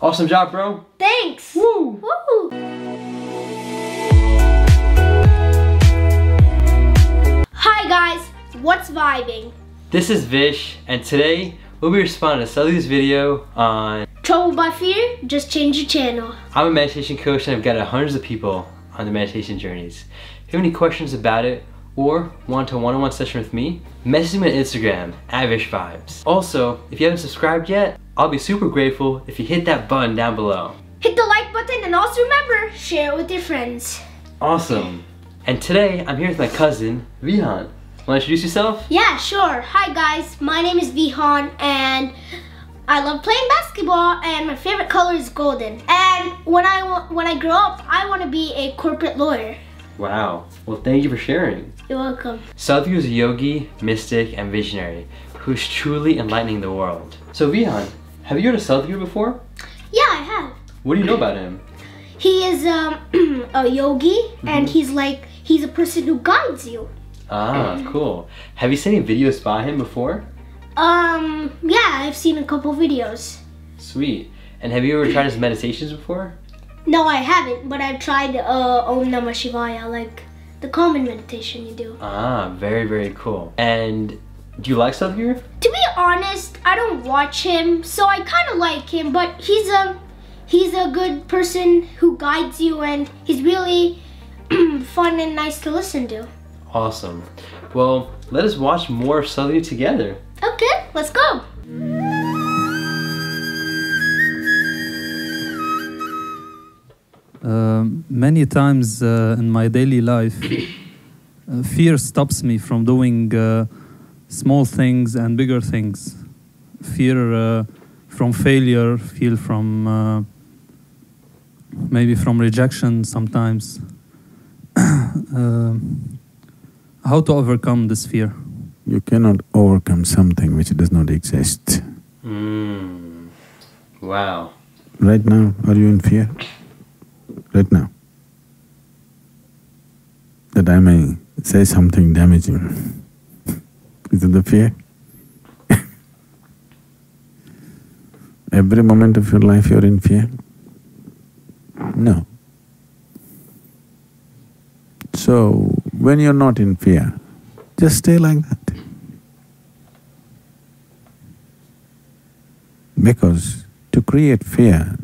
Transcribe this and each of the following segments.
Awesome job, bro. Thanks. Woo! Woo! Hi guys, what's vibing? This is Vish, and today we'll be responding to Sadhguru's video on Troubled by fear? Just change your channel. I'm a meditation coach and I've guided hundreds of people on their meditation journeys. If you have any questions about it or want a one-on-one session with me, message me on Instagram at VishVibez. Also, if you haven't subscribed yet, I'll be super grateful if you hit that button down below. Hit the like button and also remember, share it with your friends. Awesome. And today I'm here with my cousin, Vihan. Want to introduce yourself? Yeah, sure. Hi guys, my name is Vihan and I love playing basketball and my favorite color is golden. And when I grow up, I want to be a corporate lawyer. Wow. Well, thank you for sharing. You're welcome. Sadhguru is a yogi, mystic, and visionary who's truly enlightening the world. So Vihan, have you heard of Sadhguru before? Yeah, I have. What do you know about him? He is a yogi and he's a person who guides you. Ah, cool. Have you seen any videos by him before? Yeah, I've seen a couple videos. Sweet. And have you ever tried his meditations before? No, I haven't, but I've tried Om Namah Shivaya, like the common meditation you do. Ah, very, very cool. And do you like Sadhguru? To be honest, I don't watch him, so I kind of like him, but he's a good person who guides you and he's really fun and nice to listen to. Awesome. Well, let us watch more of Sadhguru together. Okay, let's go. Many times in my daily life, fear stops me from doing small things and bigger things. Fear from failure, fear from maybe from rejection sometimes. How to overcome this fear? You cannot overcome something which does not exist. Wow. Right now, are you in fear? Right now. That I may say something damaging. Is it the fear? Every moment of your life you're in fear? No. So, when you're not in fear, just stay like that. Because to create fear,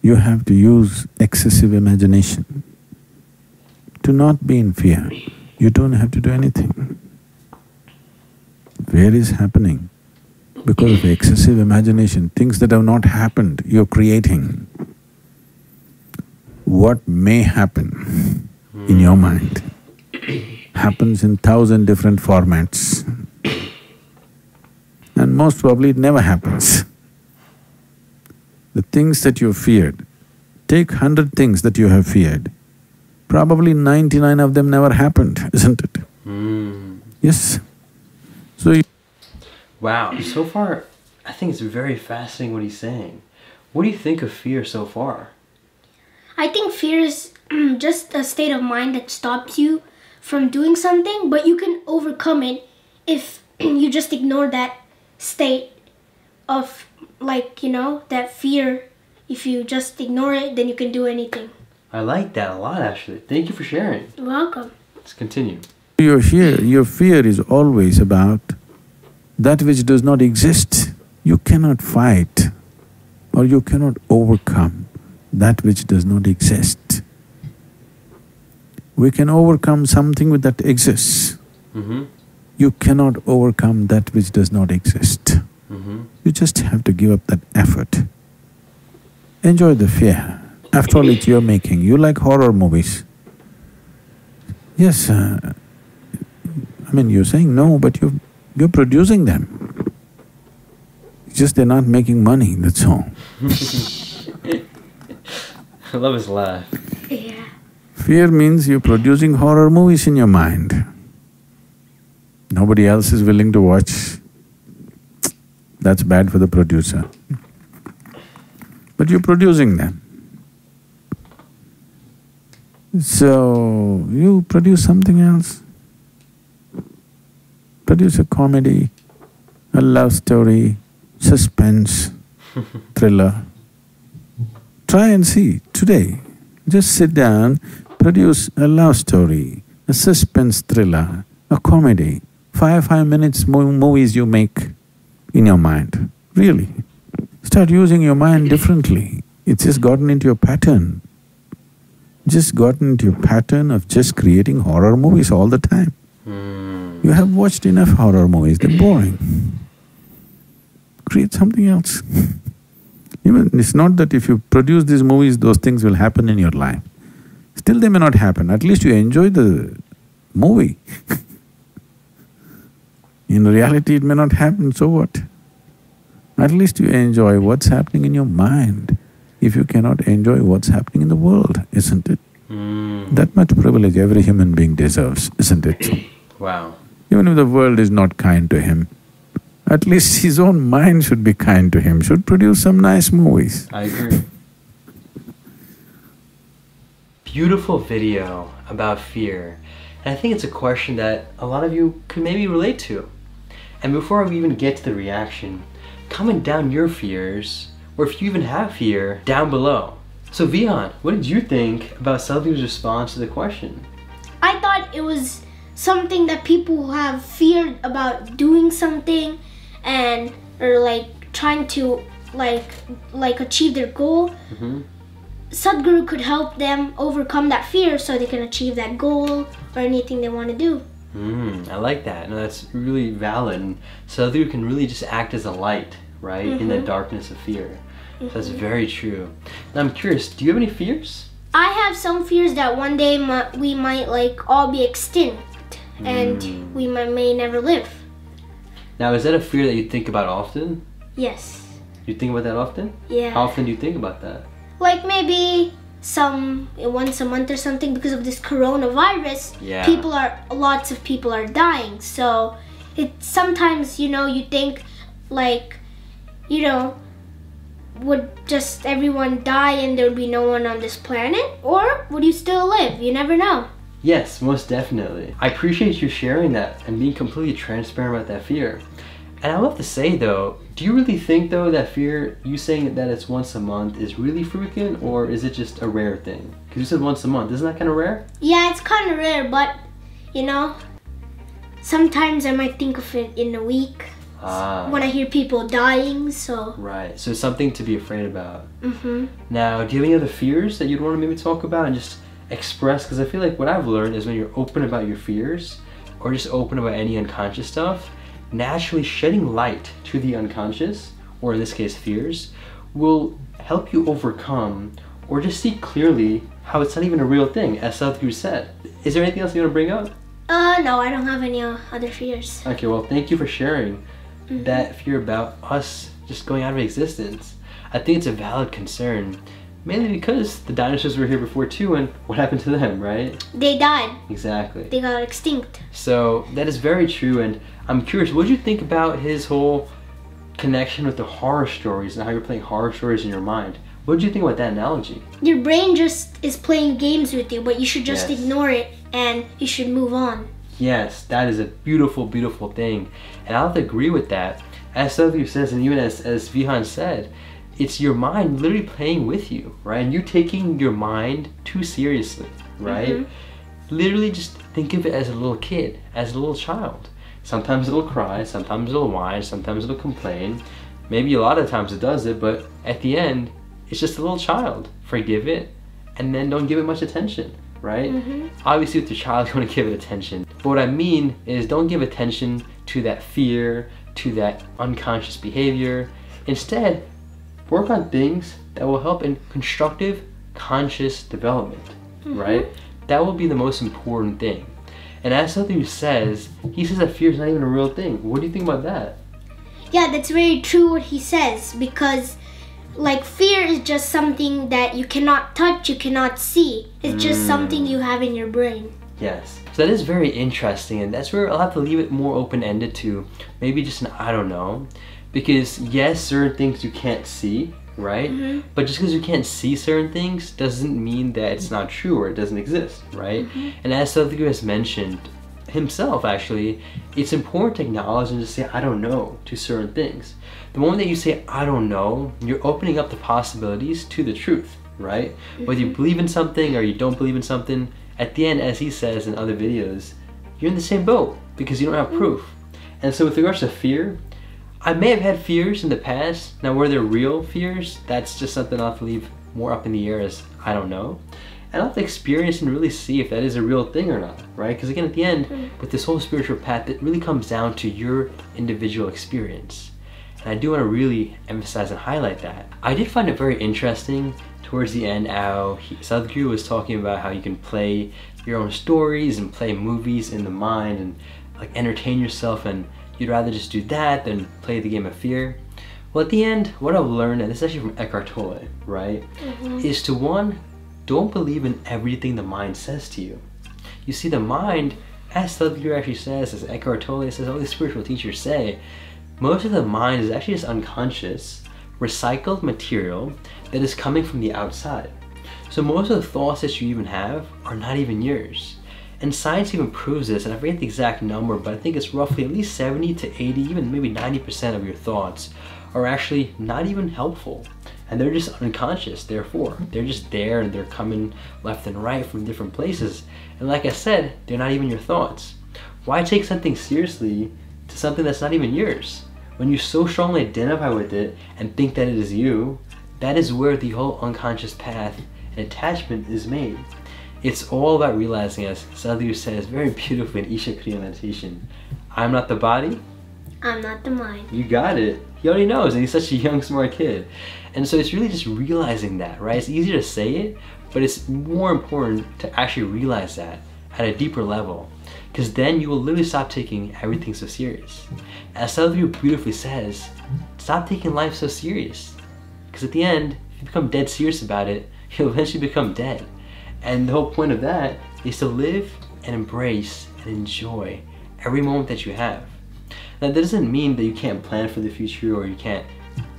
you have to use excessive imagination. To not be in fear, you don't have to do anything. Fear is happening because of excessive imagination, things that have not happened, you're creating. What may happen in your mind happens in 1,000 different formats, and most probably it never happens. The things that you feared, take 100 things that you have feared, probably 99 of them never happened, isn't it? Yes. So Wow, so far I think it's very fascinating what he's saying. What do you think of fear so far? I think fear is just a state of mind that stops you from doing something, but you can overcome it if you just ignore that state of, like, you know, that fear. If you just ignore it, then you can do anything. I like that a lot, actually. Thank you for sharing. You're welcome. Let's continue. your fear is always about that which does not exist. You cannot fight or you cannot overcome that which does not exist. We can overcome something that exists. You cannot overcome that which does not exist. You just have to give up that effort. Enjoy the fear. After all, it's your making. You like horror movies. Yes, I mean, you're saying no, but you're producing them. It's just they're not making money, that's all. I love his laugh. Yeah. Fear means you're producing horror movies in your mind. Nobody else is willing to watch. That's bad for the producer. But you're producing them. So, you produce something else. Produce a comedy, a love story, suspense, thriller. Try and see, today, just sit down, produce a love story, a suspense thriller, a comedy, 5 minutes movies you make in your mind, really. Start using your mind differently. It's just gotten into your pattern. Just gotten into your pattern of just creating horror movies all the time. You have watched enough horror movies, they're boring. Create something else. Even it's not that if you produce these movies, those things will happen in your life. Still they may not happen, at least you enjoy the movie. In reality it may not happen, so what? At least you enjoy what's happening in your mind, if you cannot enjoy what's happening in the world, isn't it? That much privilege every human being deserves, isn't it? Wow. Even if the world is not kind to him, at least his own mind should be kind to him, should produce some nice movies. I agree. Beautiful video about fear. And I think it's a question that a lot of you could maybe relate to. And before we even get to the reaction, comment down your fears, or if you even have fear, down below. So Vihan, what did you think about Sadhguru's response to the question? I thought it was something that people who have fear about doing something and or like trying to like achieve their goal. Sadhguru could help them overcome that fear so they can achieve that goal or anything they want to do. I like that. No, that's really valid. And Sadhguru can really just act as a light, right, in the darkness of fear. So that's very true. Now I'm curious, do you have any fears? I have some fears that one day we might like all be extinct and we may never live. Now is that a fear that you think about often? Yes. You think about that often? Yeah. How often do you think about that? Like maybe once a month or something, because of this coronavirus. Yeah. Lots of people are dying. So sometimes, you know, you think like, you know, would just everyone die and there would be no one on this planet? Or would you still live? You never know. Yes, most definitely. I appreciate you sharing that and being completely transparent about that fear. And I love to say though, do you really think though that fear, you saying that it's once a month, is really frequent, or is it just a rare thing? Because you said once a month, isn't that kind of rare? Yeah, it's kind of rare, but you know, sometimes I might think of it in a week. When I hear people dying, so... Right, so it's something to be afraid about. Now, do you have any other fears that you'd want to maybe talk about and just express? Because I feel like what I've learned is when you're open about your fears, or just open about any unconscious stuff, naturally shedding light to the unconscious, or in this case fears, will help you overcome or just see clearly how it's not even a real thing, as Sadhguru said. Is there anything else you want to bring up? No, I don't have any other fears. Okay, well, thank you for sharing that fear about us just going out of existence. I think it's a valid concern, mainly because the dinosaurs were here before too, and what happened to them, right? They died. Exactly. They got extinct. So that is very true, and I'm curious, what did you think about his whole connection with the horror stories and how you're playing horror stories in your mind? What did you think about that analogy? Your brain just is playing games with you, but you should just Yes. ignore it and you should move on. Yes, that is a beautiful, beautiful thing. And I'll have to agree with that. As Sadhguru says, and even as Vihan said, it's your mind literally playing with you, right? And you taking your mind too seriously, right? Literally just think of it as a little kid, as a little child. Sometimes it'll cry, sometimes it'll whine, sometimes it'll complain. Maybe a lot of times it does it, but at the end, it's just a little child. Forgive it, and then don't give it much attention. Right? Obviously with your child you want to give it attention. But what I mean is don't give attention to that fear, to that unconscious behavior. Instead, work on things that will help in constructive, conscious development, right? That will be the most important thing. And as Sadhguru says, he says that fear is not even a real thing. What do you think about that? Yeah, that's very true what he says, because like fear is just something that you cannot touch, you cannot see. It's just something you have in your brain. Yes. So that is very interesting, and that's where I'll have to leave it more open-ended to maybe just an I don't know. Because yes, certain things you can't see, right? But just because you can't see certain things doesn't mean that it's not true or it doesn't exist, right? And as Sadhguru has mentioned himself actually, it's important to acknowledge and just say I don't know to certain things. The moment that you say I don't know, you're opening up the possibilities to the truth, right? Whether you believe in something or you don't believe in something, at the end, as he says in other videos, you're in the same boat because you don't have proof. And so with regards to fear, I may have had fears in the past. Now, were there real fears? That's just something I'll have to leave more up in the air, as I don't know. And I'll have to experience and really see if that is a real thing or not, right? Because again, at the end, with this whole spiritual path, it really comes down to your individual experience. And I do want to really emphasize and highlight that. I did find it very interesting towards the end how Sadhguru was talking about how you can play your own stories and play movies in the mind and like entertain yourself, and you'd rather just do that than play the game of fear. Well, at the end, what I've learned, and this is actually from Eckhart Tolle, right, is to one, don't believe in everything the mind says to you. You see, the mind, as Sadhguru actually says, as Eckhart Tolle says, all these spiritual teachers say, most of the mind is actually just unconscious, recycled material that is coming from the outside. So most of the thoughts that you even have are not even yours. And science even proves this, and I forget the exact number, but I think it's roughly at least 70 to 80, even maybe 90% of your thoughts are actually not even helpful. And they're just unconscious, therefore. They're just there and they're coming left and right from different places. And like I said, they're not even your thoughts. Why take something seriously to something that's not even yours? When you so strongly identify with it and think that it is you, that is where the whole unconscious path and attachment is made. It's all about realizing, as Sadhguru says very beautifully in Isha Kriya meditation, I'm not the body, I'm not the mind. You got it. He already knows, and he's such a young, smart kid. And so it's really just realizing that, right? It's easier to say it, but it's more important to actually realize that at a deeper level. Because then you will literally stop taking everything so serious. As Sadhguru beautifully says, stop taking life so serious. Because at the end, if you become dead serious about it, you'll eventually become dead. And the whole point of that is to live and embrace and enjoy every moment that you have. Now, that doesn't mean that you can't plan for the future or you can't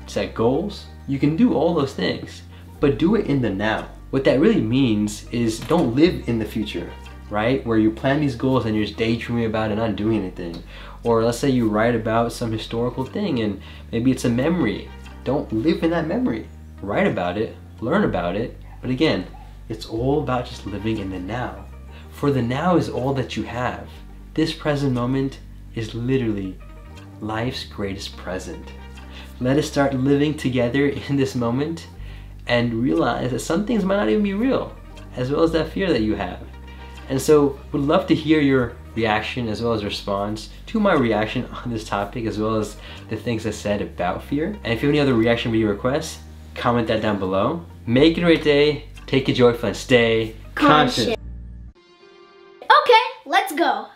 set goals. You can do all those things, but do it in the now. What that really means is don't live in the future, right? Where you plan these goals and you're just daydreaming about it and not doing anything. Or let's say you write about some historical thing and maybe it's a memory. Don't live in that memory. Write about it, learn about it, but again, it's all about just living in the now. For the now is all that you have. This present moment is literally life's greatest present. Let us start living together in this moment and realize that some things might not even be real, as well as that fear that you have. And so would love to hear your reaction as well as response to my reaction on this topic, as well as the things I said about fear. And if you have any other reaction video requests, comment that down below. Make it a great day, take it joyful, and stay conscious. Okay, let's go.